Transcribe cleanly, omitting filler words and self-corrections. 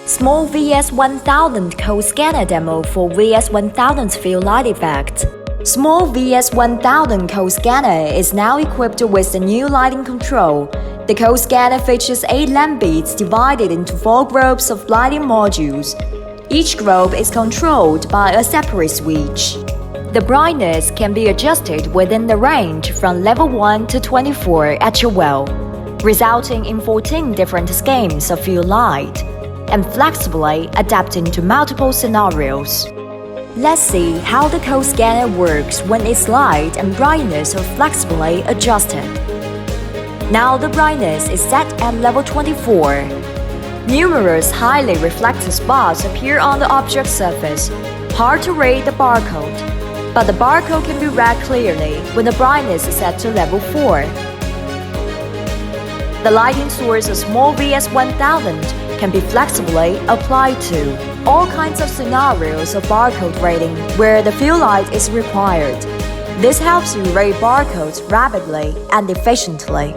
SMore VS1000 code scanner demo for VS1000's field light effect. SMore VS1000 code scanner is now equipped with the new lighting control. The code scanner features 8 lamp beads divided into 4 groups of lighting modules. Each group is controlled by a separate switch. The brightness can be adjusted within the range from level 1 to 24 at your will, resulting in 14 different schemes of field light, and flexibly adapting to multiple scenarios. Let's see how the code scanner works when its light and brightness are flexibly adjusted. Now the brightness is set at level 24. Numerous highly reflective spots appear on the object surface. Hard to read the barcode, but the barcode can be read clearly when the brightness is set to level 4. The lighting source of SMore VS1000 can be flexibly applied to all kinds of scenarios of barcode reading where the field light is required. This helps you read barcodes rapidly and efficiently.